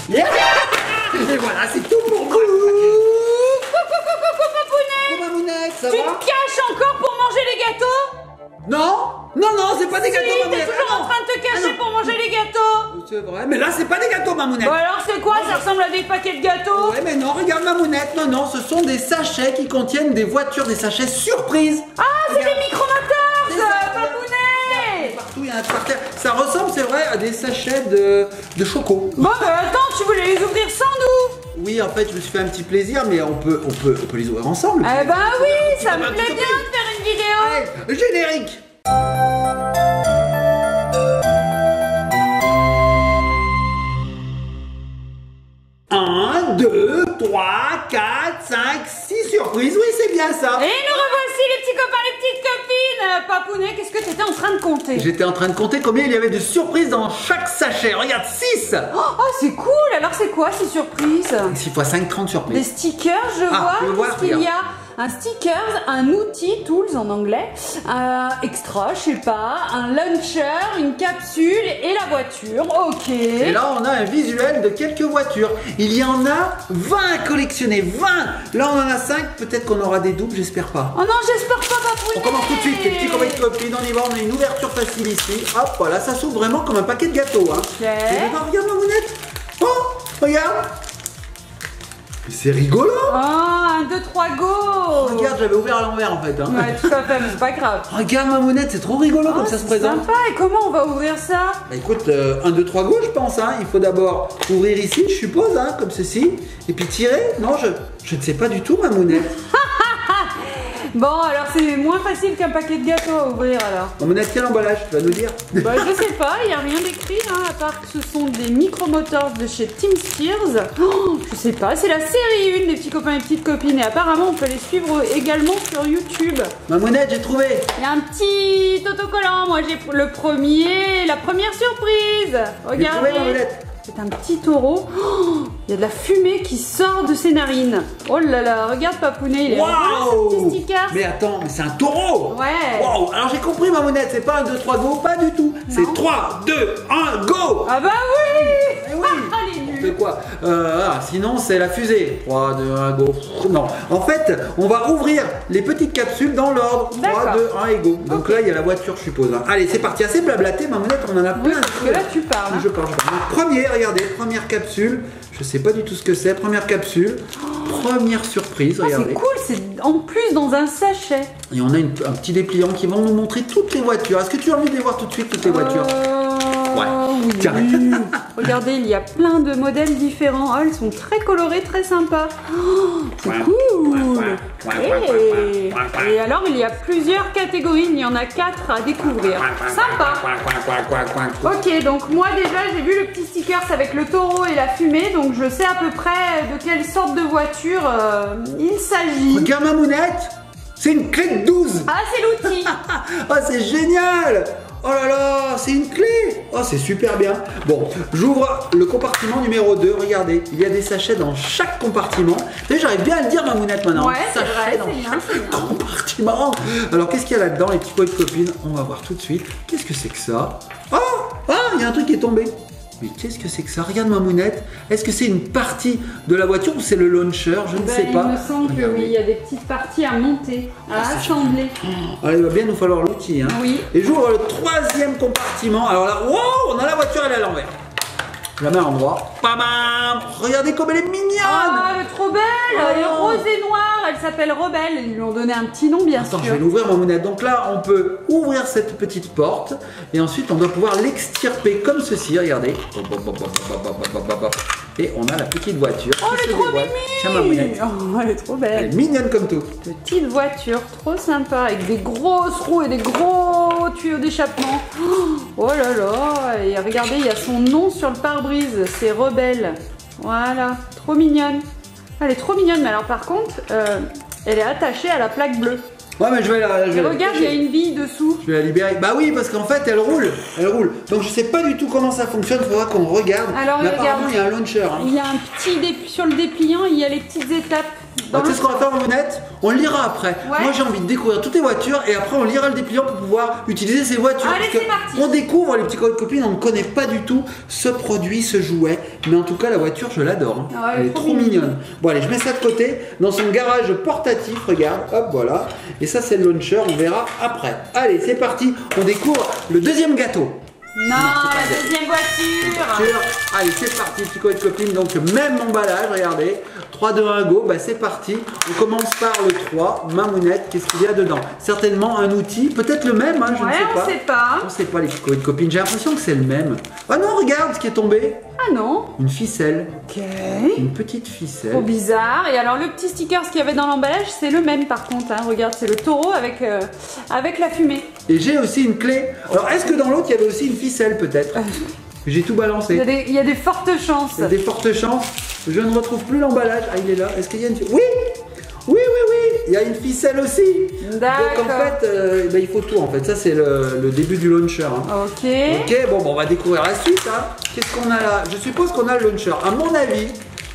Yeah. Et voilà, c'est tout pour moi. Papounet, Mamounette, ça tu va? te caches encore pour manger les gâteaux? Non, non, c'est pas des gâteaux, Si, t'es Mamounette. toujours en train de te cacher pour manger les gâteaux. C'est vrai, mais là, c'est pas des gâteaux, Mamounette. Bon alors c'est quoi? Ça ressemble à des paquets de gâteaux. Ouais, mais non, regarde, Mamounette. Non, non, ce sont des sachets qui contiennent des voitures, des sachets surprises. Ah, c'est des micromoteurs, C'est ça, Papounet. Partout, il y en a par terre. Ça ressemble, c'est vrai, à des sachets de choco. Bon, bah attends, tu voulais les ouvrir sans nous? Oui, en fait, je me suis fait un petit plaisir, mais on peut les ouvrir ensemble. Eh ben oui, ça me vas plaît tout bien de faire une vidéo. Allez, générique. 1, 2, 3, 4, 5, 6 surprises. Oui, c'est bien ça. Et nous revoici les petits copains, les petites copines. Papounet, qu'est-ce que t'étais en train de compter? J'étais en train de compter combien il y avait de surprises dans chaque sachet. Regarde, 6. Oh, c'est cool. Alors c'est quoi ces surprises? 6 x 5, 30 surprises. Des stickers, je vois. tu veux voir, Qu'est-ce qu'il y regarde. a? Un stickers, un outil, tools en anglais, un extra, je sais pas, un launcher, une capsule et la voiture. Ok. Et là, on a un visuel de quelques voitures. Il y en a 20 à collectionner. 20. Là, on en a 5. Peut-être qu'on aura des doubles, j'espère pas. Oh non, j'espère pas, Papounet. On commence tout de suite, les petits copains de copines, on y va, on a une ouverture facile ici. Hop, voilà, ça s'ouvre vraiment comme un paquet de gâteaux. Hein. Ok. Et dedans, regarde ma mounette. Oh, regarde. Mais c'est rigolo. Oh, 1, 2, 3, go. Regarde, j'avais ouvert à l'envers en fait. Hein. Ouais, tout à fait, mais c'est pas grave. Regarde ma mounette, c'est trop rigolo comme ça se C'est présente. sympa, et comment on va ouvrir ça? Bah écoute, 1, 2, 3 go, je pense. Hein. Il faut d'abord ouvrir ici, je suppose, hein, comme ceci. Et puis tirer. Non, je ne sais pas du tout, ma mounette. Bon, alors c'est moins facile qu'un paquet de gâteaux à ouvrir alors. Ma mounette, quel emballage, tu vas nous dire? Bah je sais pas, il n'y a rien d'écrit hein, à part que ce sont des micromotors de chez Team Spears. Oh, je sais pas, c'est la série 1 des petits copains et petites copines et apparemment on peut les suivre également sur YouTube. Ma mounette, j'ai trouvé. Il y a un petit autocollant, moi j'ai le premier, la première surprise. J'ai trouvé, ma Regardez. mounette. C'est un petit taureau. Oh, il y a de la fumée qui sort de ses narines. Oh là là, regarde Papounet, il est rigolo, ce petit sticker. Mais attends, mais c'est un taureau. Ouais. Waouh. Alors j'ai compris ma mounette, c'est pas 1, 2, 3 go, pas du tout. C'est 3, 2, 1, go. Ah bah oui. Eh oui. Ah, les nuls. C'est quoi sinon c'est la fusée. 3, 2, 1, go. Non. En fait, on va ouvrir les petites capsules dans l'ordre. 3, D'accord. 2, 1 et go. Donc là, il y a la voiture, je suppose. Hein. Allez, c'est parti. Assez blablaté, ma mounette, on en a Oui, plein. parce que là tu parles. Je parle. Donc, premier, regardez, première capsule. Je sais pas du tout ce que c'est. Première capsule. Première surprise, Oh, regardez. c'est cool, c'est en plus dans un sachet. Et on a un petit dépliant qui va nous montrer toutes les voitures. Est-ce que tu as envie de les voir tout de suite, toutes les voitures? Ouais. Oui. Tiens. Regardez, il y a plein de modèles différents. Oh, elles sont très colorées, très sympas. Oh, c'est cool. Et alors, il y a plusieurs catégories. Il y en a 4 à découvrir. Sympa. Ok, donc moi déjà, j'ai vu le petit sticker avec le taureau et la fumée. Donc je sais à peu près de quelle sorte de voiture il s'agit. Regarde ma mounette. C'est une clé de 12. Ah, c'est l'outil. Oh, c'est génial. Oh là là, c'est une clé. Oh, c'est super bien. Bon, j'ouvre le compartiment numéro 2. Regardez, il y a des sachets dans chaque compartiment. Vous savez, j'arrive bien à le dire, ma mounette, maintenant. Ouais, c'est vrai, dans c'est bien, chaque c'est bien. compartiment. Alors, qu'est-ce qu'il y a là-dedans, les petits pots de copines? On va voir tout de suite. Qu'est-ce que c'est que ça? Oh, il y a un truc qui est tombé. Mais qu'est-ce que c'est que ça? Regarde ma mounette. Est-ce que c'est une partie de la voiture ou c'est le launcher? Je ne sais pas. Il me semble que Regardez. oui, il y a des petites parties à monter, à assembler. Alors, il va bien nous falloir l'outil. Hein. Oui. Et j'ouvre le troisième compartiment. Alors là, wow, on a la voiture, elle est à l'envers. Je la mets à l'endroit. Bam. Regardez comme elle est mignonne. Ah, elle est trop belle. Elle est Oh. rose et noire. Elle s'appelle Rebelle. Ils lui ont donné un petit nom, bien Attends, je sûr. vais l'ouvrir ma mounette. Donc là, on peut ouvrir cette petite porte et ensuite on doit pouvoir l'extirper comme ceci. Regardez. Et on a la petite voiture. Oh, qui elle se est trop dévoile. Tiens ma mounette. Oh, elle est trop Elle est belle. mignonne comme tout. Petite voiture, trop sympa, avec des grosses roues et des gros tuyaux d'échappement. Oh là là. Et regardez, il y a son nom sur le pare-brise. C'est Rebelle. Voilà, trop mignonne. Elle est trop mignonne, mais alors par contre, elle est attachée à la plaque bleue. Ouais, mais je vais la. Et regarde, il y a une bille dessous. Je vais la libérer. Bah oui, parce qu'en fait, elle roule. Elle roule. Donc je sais pas du tout comment ça fonctionne. Il faudra qu'on regarde. Alors, mais regarde. apparemment, il y a un launcher. Hein. Il y a un petit sur le dépliant, il y a les petites étapes Dans Tu sais ce qu'on va faire, Mamounette? On le lira après. Ouais. Moi, j'ai envie de découvrir toutes les voitures et après, on lira le dépliant pour pouvoir utiliser ces voitures. Allez, Parce que c'est parti. on découvre, les petits copains et copines, on ne connaît pas du tout ce produit, ce jouet. Mais en tout cas, la voiture, je l'adore. Hein. Ah, elle est trop mignonne. Bon, allez, je mets ça de côté dans son garage portatif. Regarde, hop, voilà. Et ça, c'est le launcher. On verra après. Allez, c'est parti. On découvre le deuxième gâteau. Non, la deuxième voiture. Allez, c'est parti, petits copains et copines. Donc, même emballage, regardez. 3, 2, 1, go. Bah, c'est parti. On commence par le 3. Mamounette, qu'est-ce qu'il y a dedans? Certainement un outil, peut-être le même, hein, je ne sais pas. On sait pas. On sait pas, les petits copains et copines. J'ai l'impression que c'est le même. Ah non, regarde ce qui est tombé. Ah non. Une ficelle. Ok. Une petite ficelle. Trop bizarre. Et alors le petit sticker qu'il y avait dans l'emballage, c'est le même par contre. Hein. Regarde, c'est le taureau avec la fumée. Et j'ai aussi une clé. Alors, est-ce que dans l'autre, il y avait aussi une ficelle, peut-être? J'ai tout balancé. Il y a des fortes chances. Il y a des fortes chances. Je ne retrouve plus l'emballage. Ah, il est là. Est-ce qu'il y a une ficelle? Oui. Oui, oui, oui. Il y a une ficelle aussi. D'accord. Donc en fait, il faut tout en fait. Ça, c'est le début du launcher. Hein. Ok. Ok, bon, on va découvrir la suite. Hein. Qu'est-ce qu'on a là? Je suppose qu'on a le launcher. À mon avis,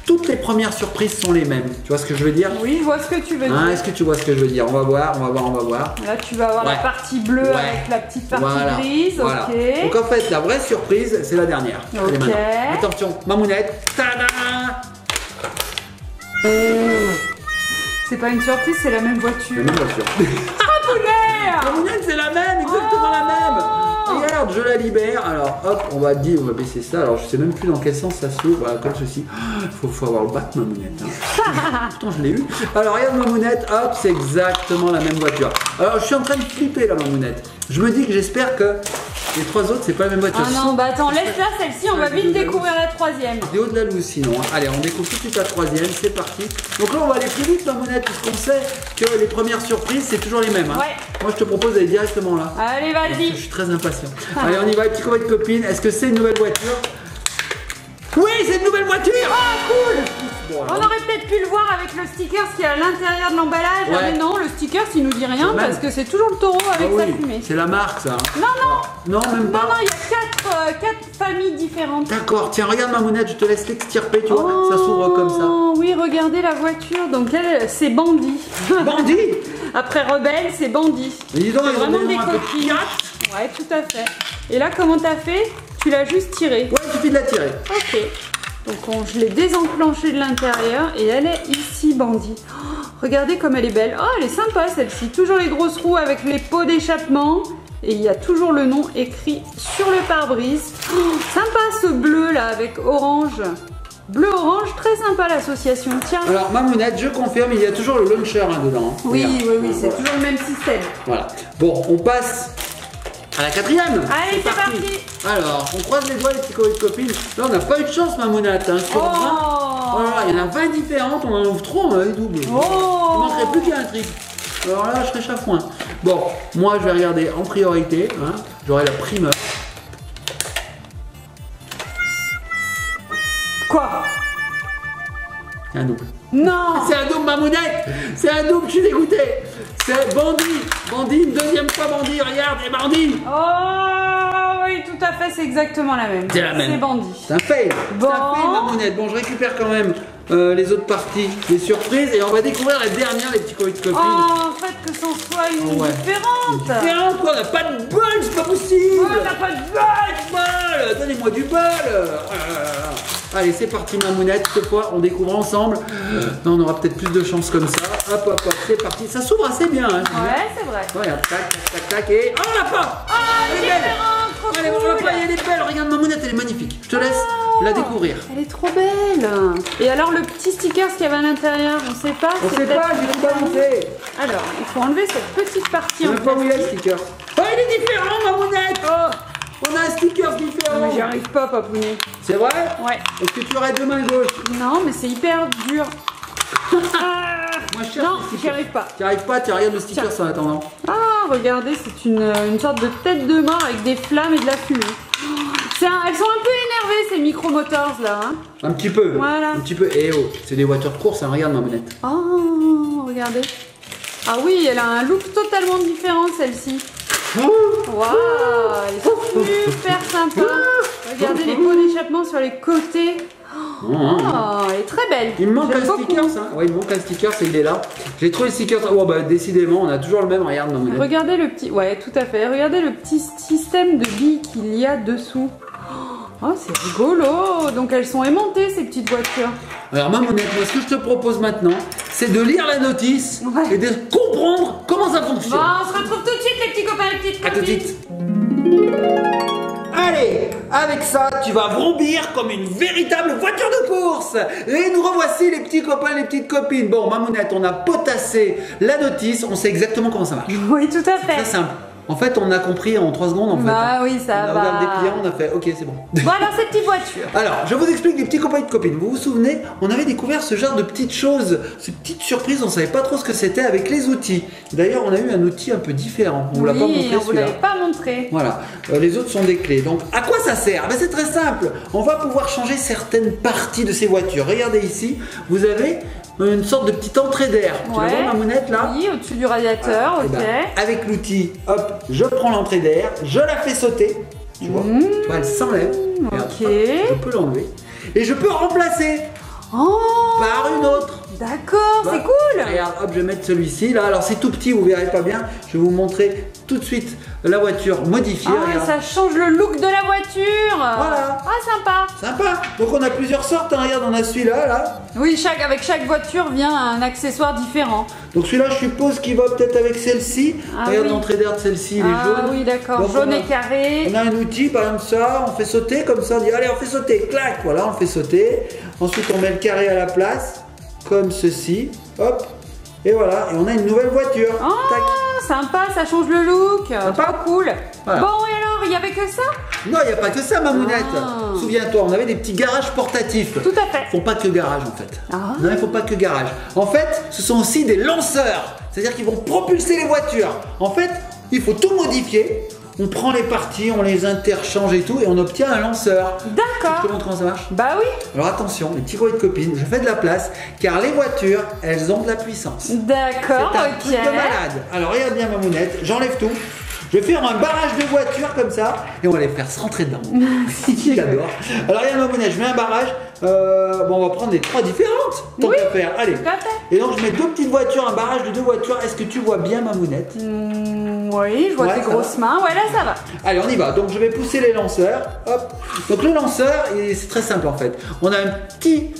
toutes les premières surprises sont les mêmes. Tu vois ce que je veux dire? Oui, je vois ce que tu veux dire. Est-ce que tu vois ce que je veux dire? On va voir, on va voir, on va voir. Là, tu vas avoir la partie bleue avec la petite partie grise. Voilà. Ok. Donc en fait, la vraie surprise, c'est la dernière. Ok. Allez, maintenant. Attention, Mamounette. Tada! C'est pas une surprise, c'est la même voiture. La même voiture. Mamounette, c'est la même, exactement la même. Regarde, je la libère. Alors, hop, on va baisser ça. Alors, je sais même plus dans quel sens ça s'ouvre. Voilà, comme ceci. Faut avoir le bac, Mamounette. Hein. Pourtant, je l'ai eu. Alors, regarde, Mamounette. Hop, c'est exactement la même voiture. Alors, je suis en train de flipper, la Mamounette. Je me dis que j'espère que les trois autres, c'est pas la même voiture. Ah non, bah attends, laisse-la celle-ci, on va vite découvrir la troisième. Des hauts de la loose sinon. Hein. Allez, on découvre tout de suite la troisième, c'est parti. Donc là, on va aller plus vite, Mamounette, puisqu'on sait que les premières surprises, c'est toujours les mêmes. Hein. Ouais. Moi, je te propose d'aller directement là. Allez, Parce que vas-y. je suis très impatient. Allez, on y va, les petits copains et copines. Est-ce que c'est une nouvelle voiture? Oui, c'est une nouvelle voiture. Ah, cool. Bon, On aurait peut-être pu le voir avec le sticker qui est à l'intérieur de l'emballage. Ouais. Ah, mais non, le sticker, il nous dit rien parce que c'est toujours le taureau avec sa fumée. C'est la marque, ça. Hein. Non, non. Non, même pas. Non, non, il y a quatre familles différentes. D'accord, tiens, regarde, Mamounette, je te laisse l'extirper, tu vois. Ça s'ouvre comme ça. Oui, regardez la voiture. Donc, elle, c'est Bandit. Bandit. Après Rebelle, c'est Bandit. Mais dis donc, C'est ils ont vraiment des des noms un peu coquilles. pirates. Ouais, tout à fait. Et là, comment t'as fait? Tu l'as juste tiré. Ouais, il suffit de la tirer. Ok. Donc je l'ai désenclenchée de l'intérieur et elle est ici, Bandit. Oh, regardez comme elle est belle. Oh, elle est sympa celle-ci. Toujours les grosses roues avec les pots d'échappement. Et il y a toujours le nom écrit sur le pare-brise. Oh, sympa ce bleu là avec orange. Bleu-orange, très sympa l'association. Tiens. Alors, Mamounette, je confirme, il y a toujours le launcher hein, dedans. Hein. Oui, Regarde. oui, oui, c'est toujours le même système. Voilà. Bon, on passe à la quatrième. Allez, c'est parti. Alors, on croise les doigts, les petits copains et copines. Là, on n'a pas eu de chance, Mamounette. Hein. Sur 20, voilà, il y en a 20 différentes. On en ouvre 3, on en a eu double. Il manquerait plus qu'un trick. Alors là, je serais chafouin. Bon, moi, je vais regarder en priorité. Hein. J'aurai la primeur. Quoi? C'est un double. Non. C'est un double, Mamounette. C'est un double, je suis dégoûté. C'est Bandit. Bandit, une deuxième fois Bandit. Regarde, c'est Bandit. Oh oui, tout à fait, c'est exactement la même. C'est la même. C'est Bandit. C'est un fail. Bon. C'est un fail, Mamounette. Bon, je récupère quand même les autres parties, les surprises. Et on va découvrir la dernière, les petits copains et copines. Oh, en fait, que c'en soit une différente. Différente, quoi. On n'a pas de bol, c'est pas possible. Oh, t'as pas de bol. Donnez-moi du bol. Allez, c'est parti, Mamounette. Cette fois, on découvre ensemble. Non, on aura peut-être plus de chance comme ça. Hop, hop, hop, c'est parti. Ça s'ouvre assez bien. Hein, Ouais, c'est vrai. regarde, tac, tac, tac, tac. Et. Oh, on l'a pas. Elle est belle. Trop Allez, on l'a cool. pas, elle est belle. Regarde, Mamounette, elle est magnifique. Je te laisse la découvrir. Elle est trop belle. Et alors, le petit sticker qu'il y avait à l'intérieur, on sait pas. On c'est sait peut-être- pas, j'ai tout balancé. Alors, il faut enlever cette petite partie Je sais en même pas où il est le plastique. sticker. Oh, il est différent, Mamounette. Oh, On a un sticker mais différent. j'y arrive pas, Papounet. C'est vrai? Ouais. Est-ce que tu aurais deux mains gauches? Non, mais c'est hyper dur. Ah, Moi, je cherche non, le sticker. j'y arrive pas. Tu arrives pas, tu regardes le sticker Tiens. ça en attendant. Ah, regardez, c'est une sorte de tête de mort avec des flammes et de la fumée. Elles sont un peu énervées, ces micromotors là. Hein. Un petit peu. Voilà. Un petit peu. Eh oh, c'est des voitures de course, hein. Regarde, Mamounette. Oh, regardez. Ah oui, elle a un look totalement différent celle-ci. Waouh, elle est super sympa. Regardez les pots d'échappement sur les côtés. Oh, Elle est très belle. Il me manque un J'aime beaucoup. sticker, ça. Ouais, il me manque un sticker, c'est il est là. J'ai trouvé le sticker. Oh, bah, décidément, on a toujours le même. Regarde, non, mais... Regardez le petit... Ouais, tout à fait. Regardez le petit système de billes qu'il y a dessous. Oh, c'est rigolo. Donc, elles sont aimantées, ces petites voitures. Alors, Mamounette, moi, ce que je te propose maintenant, c'est de lire la notice et de comprendre comment ça fonctionne. Bon, on se retrouve tout de suite, les petits copains, les petites À tout de copines. suite. Allez, avec ça, tu vas vrombir comme une véritable voiture de course. Et nous revoici les petits copains, les petites copines. Bon, Mamounette, on a potassé la notice, on sait exactement comment ça marche. Oui, tout à Très fait. simple. En fait, on a compris en 3 secondes en fait. Bah oui, ça on a va. regardé des clients, on a fait ok, c'est bon. Voilà ces petites voitures. Alors, je vous explique les petits copains et copines. Vous vous souvenez, on avait découvert ce genre de petites choses, ces petites surprises, on ne savait pas trop ce que c'était avec les outils. D'ailleurs, on a eu un outil un peu différent. On ne vous l'a pas montré Oui, on vous celui-là. l'avait pas montré. Voilà, les autres sont des clés. Donc, à quoi ça sert? Ben, c'est très simple. On va pouvoir changer certaines parties de ces voitures. Regardez ici, vous avez une sorte de petite entrée d'air. Tu la vois, Mamounette, là? Oui, au-dessus du radiateur, Eh ok. ben, avec l'outil, hop, je prends l'entrée d'air, je la fais sauter. Tu vois, tu vois, elle s'enlève. Regarde, ok. hop, je peux l'enlever. Et je peux remplacer Oh, par une autre. d'accord, Voilà. c'est cool. Regarde, hop, je vais mettre celui-ci là. Alors c'est tout petit, vous verrez pas bien. Je vais vous montrer tout de suite la voiture modifiée. Ah, regarde. ça change le look de la voiture. Voilà. Ah, sympa. Sympa. Donc on a plusieurs sortes. Hein. Regarde, on a celui-là là. Oui, avec chaque voiture vient un accessoire différent. Donc celui-là, je suppose qu'il va peut-être avec celle-ci. Ah, Regarde oui. l'entrée d'air de celle-ci, il est jaune. Ah oui, d'accord, Donc, jaune on a- et carré. On a un outil, par exemple ça, on fait sauter comme ça, on dit allez on fait sauter, clac, voilà on fait sauter. Ensuite on met le carré à la place, comme ceci, hop, et voilà, et on a une nouvelle voiture. Tac. Oh, sympa, ça change le look. Pas cool. Voilà. Bon, et alors, il y avait que ça? Non, il n'y a pas que ça, Mamounette. Ah. Souviens-toi, on avait des petits garages portatifs. Tout à fait. Ils font pas que garage en fait. Ah. Non, ils font pas que garage. En fait, ce sont aussi des lanceurs. C'est-à-dire qu'ils vont propulser les voitures. En fait, il faut tout modifier. On prend les parties, on les interchange et tout, et on obtient un lanceur. Je D'accord. te montre comment ça marche. Bah oui. Alors attention, les petits copains de copines, je fais de la place, car les voitures, elles ont de la puissance. D'accord, C'est un ok. truc de malade. Alors regarde bien Mamounette, j'enlève tout. Je vais faire un barrage de voitures comme ça et on va les faire se rentrer dedans. J'adore. Alors regarde Mamounette, je mets un barrage. Bon, on va prendre les 3 différentes. Tant Oui, qu'à faire. Allez. tout à fait. Et donc je mets 2 petites voitures, un barrage de 2 voitures. Est-ce que tu vois bien Mamounette? Oui, je vois Ouais, tes ça grosses mains. Ouais, là, ça va. Allez, on y va. Donc je vais pousser les lanceurs. Hop. Donc le lanceur, c'est très simple en fait. On a un petit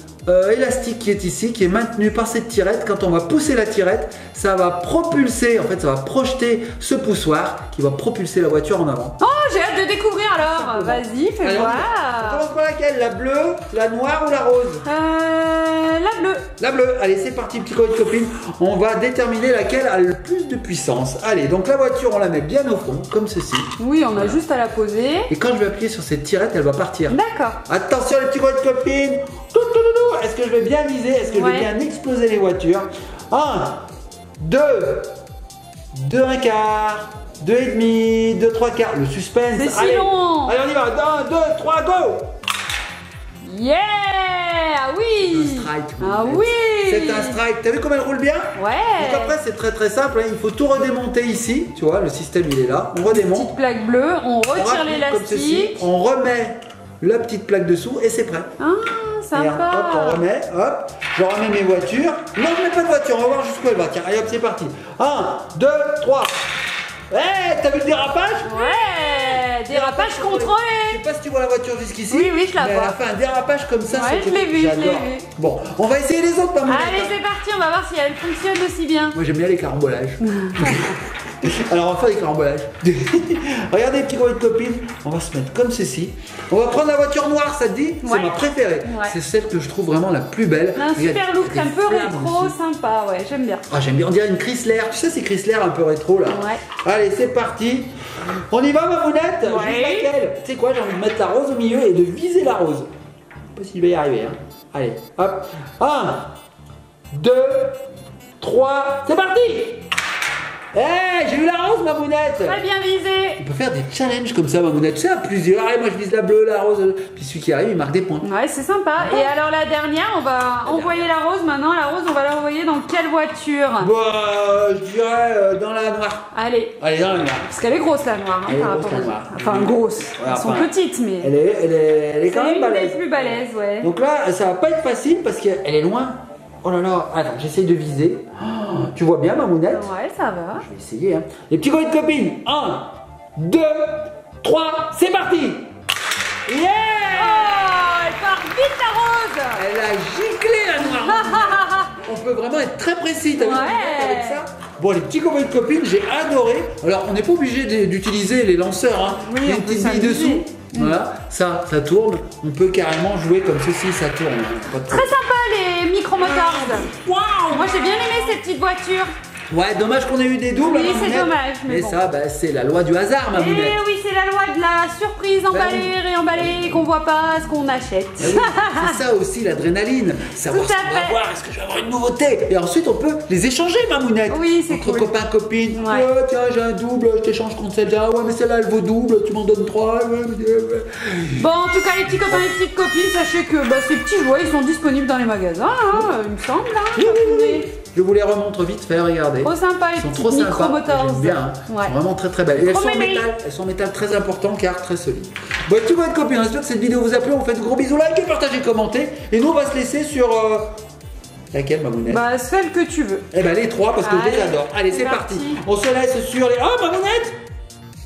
élastique qui est ici, qui est maintenu par cette tirette. Quand on va pousser la tirette, ça va propulser, en fait, ça va projeter ce poussoir qui va propulser la voiture en avant. Oh, j'ai hâte de découvrir alors. Simplement. Vas-y, fais Allez, on y va. On voir. commence par laquelle? La bleue, la noire ou la rose? La bleue. La bleue. Allez, c'est parti, petit copain de copine. On va déterminer laquelle a le plus de puissance. Allez, donc la voiture, on la met bien au fond, comme ceci. Oui, on a juste à la poser. Et quand je vais appuyer sur cette tirette, elle va partir. D'accord. Attention les petits copains de copines. Est-ce que je vais bien viser? Est-ce que je vais Ouais. bien exploser les voitures? 1, 2, 2 un quart, 2 et demi, 2 3 quarts. Le suspense. C'est si Allez. long. Allez, on y va. 1, 2, 3, go. Yeah. Ah oui. Un strike. Ah Mamounette. oui. C'est un strike. T'as vu comme elle roule bien? Ouais. Donc après c'est très très simple. Hein. Il faut tout redémonter ici. Tu vois, le système il est là. On redémonte. Petite plaque bleue, on retire rappuie comme ceci. l'élastique. On remet la petite plaque dessous et c'est prêt. Ah, Regarde, hop, on sympa. remet, hop, je remets mes voitures. Non, je mets pas de voiture, on va voir jusqu'où elle va. Tiens, allez hop, c'est parti. 1, 2, 3. Eh, t'as vu le dérapage? Ouais, dérapage Je contrôlé. sais pas si tu vois la voiture jusqu'ici. Oui, oui, je la mais vois. Elle a fait un dérapage comme ça. Ouais, c'était- je l'ai vu, je l'ai j'adore. vu. Bon, on va essayer les autres, Mamounette. Allez, c'est parti, on va voir si elle fonctionne aussi bien. Moi, j'aime bien les carambolages. Alors, on va faire des carambolages. Regardez, petit gros de copine, on va se mettre comme ceci. On va prendre la voiture noire, ça te dit? C'est Ouais. ma préférée. Ouais. C'est celle que je trouve vraiment la plus belle. Un super Regarde, look, il y a un des peu flammes rétro, dessus. sympa, ouais, j'aime bien. Ah, j'aime bien, on dirait une Chrysler. Tu sais, c'est Chrysler un peu rétro là. Ouais. Allez, c'est parti. On y va, Mamounette? Ouais. Juste laquelle? Tu sais quoi, j'ai envie de mettre la rose au milieu et de viser la rose. Je sais pas s'il va y arriver. Hein. Allez, hop. 1, 2, 3, c'est parti. J'ai eu la rose, Mamounette. Très bien visé. On peut faire des challenges comme ça, Mamounette. Tu sais, à plusieurs. Allez, moi je vise la bleue, la rose. Puis celui qui arrive, il marque des points. Ouais, c'est sympa. Et alors la dernière, on va envoyer la rose maintenant. La rose, on va l'envoyer dans quelle voiture? Bon, je dirais dans la noire. Allez. Allez, dans la noire. Parce qu'elle est grosse la noire. Elle est par grosse, rapport la aux noire. autres. Enfin, grosse. Ouais, Elles sont enfin, petites, mais. Elle est quand C'est même une balèze. des plus balèzes, ouais. Donc là, ça va pas être facile parce qu'elle est loin. Oh là là, attends, j'essaye de viser. Oh, tu vois bien, Mamounette? Ouais, ça va. Je vais essayer. Hein. Les petits copains de copines. 1, 2, 3, c'est parti! Yeah! Oh, elle part vite la rose. Elle a giclé la noire. On peut vraiment être très précis, t'as vu avec ça? Bon, les petits copains de copines, j'ai adoré. Alors, on n'est pas obligé d'utiliser les lanceurs. Hein. Oui, il y a on une peut petite bille s'amuser. dessous. Voilà, ça tourne. On peut carrément jouer comme ceci, ça tourne. Pas de Très sympa les micro-motards. Waouh! Moi j'ai bien aimé ces petites voitures. Ouais, dommage qu'on ait eu des doubles. Oui, hein, c'est Mamounette. dommage, mais bon. ça, bah, c'est la loi du hasard, ma Et oui, c'est la loi de la surprise, emballée, réemballée, et qu'on voit pas ce qu'on achète. Ah oui, c'est ça aussi l'adrénaline, savoir Tout ce à qu'on va fait. voir, est-ce que je vais avoir une nouveauté. Et ensuite on peut les échanger, Mamounette. Oui, c'est entre cool. copains, copines. Ouais. Ouais, tiens, j'ai un double, je t'échange contre celle-là. Ouais, mais celle-là elle vaut double, tu m'en donnes 3. Ouais. Bon, en tout cas, les petits copains et les petites copines, sachez que ces petits jouets, ils sont disponibles dans les magasins, hein, il me semble. Hein, Oui. Je vous les remontre vite fait, regardez. Trop sympa, les Elles sont petites trop sympas. micro-motors. J'aime bien, hein. Ouais. Elles sont vraiment très très belles. Et elles Trop sont, en mémé. métal, elles sont en métal très important car très solide. Bon, tout le monde copines, on espère que cette vidéo vous a plu. On vous fait de gros bisous, likez, partagez, commentez. Et nous on va se laisser sur laquelle, Mamounette? Bah, celle que tu veux. Eh ben les trois parce que je les Allez, adore. Allez, c'est c'est parti. parti. On se laisse sur les. Oh, Mamounette!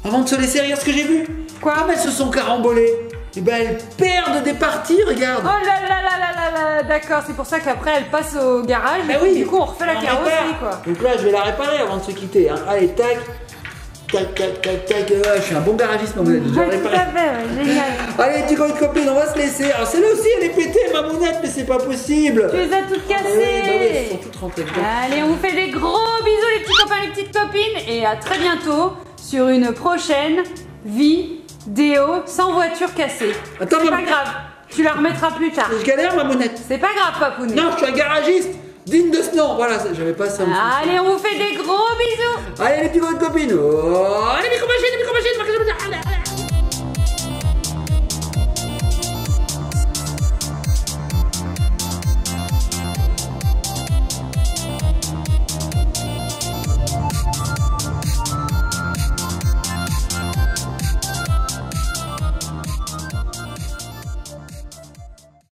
Avant de se laisser, regarde ce que j'ai vu. Quoi? Comme elles se sont carambolées. Eh ben elles perdent des parties, regarde. Oh là là là là là là, d'accord, c'est pour ça qu'après elle passe au garage. Ah et oui. Du coup, on refait la On carrosserie, répare. quoi. Donc là, je vais la réparer avant de se quitter. Hein. Allez, tac. Tac, tac, tac, tac. Ouais, je suis un bon garagiste, Mamounette. Je vais Ouais, tout réparer. à fait, ouais, génial. Allez, tu copines, on va se laisser. Alors celle-là aussi, elle est pétée, Mamounette, mais c'est pas possible. Tu les as toutes Ah cassées. oui, bah oui, elles sont toutes rentrées dedans. Allez, on vous fait des gros bisous les petits copains, les petites copines. Et à très bientôt sur une prochaine vidéo sans voiture cassée. Attends, C'est pas maman. grave, tu la remettras plus tard. Je galère, Mamounette. C'est pas grave, Papounet. Non, je suis un garagiste. Digne de ce nom. Voilà, j'avais pas ça. Allez, on vous fait des gros bisous. Allez, les petits copines. Oh, allez, les micro-machines,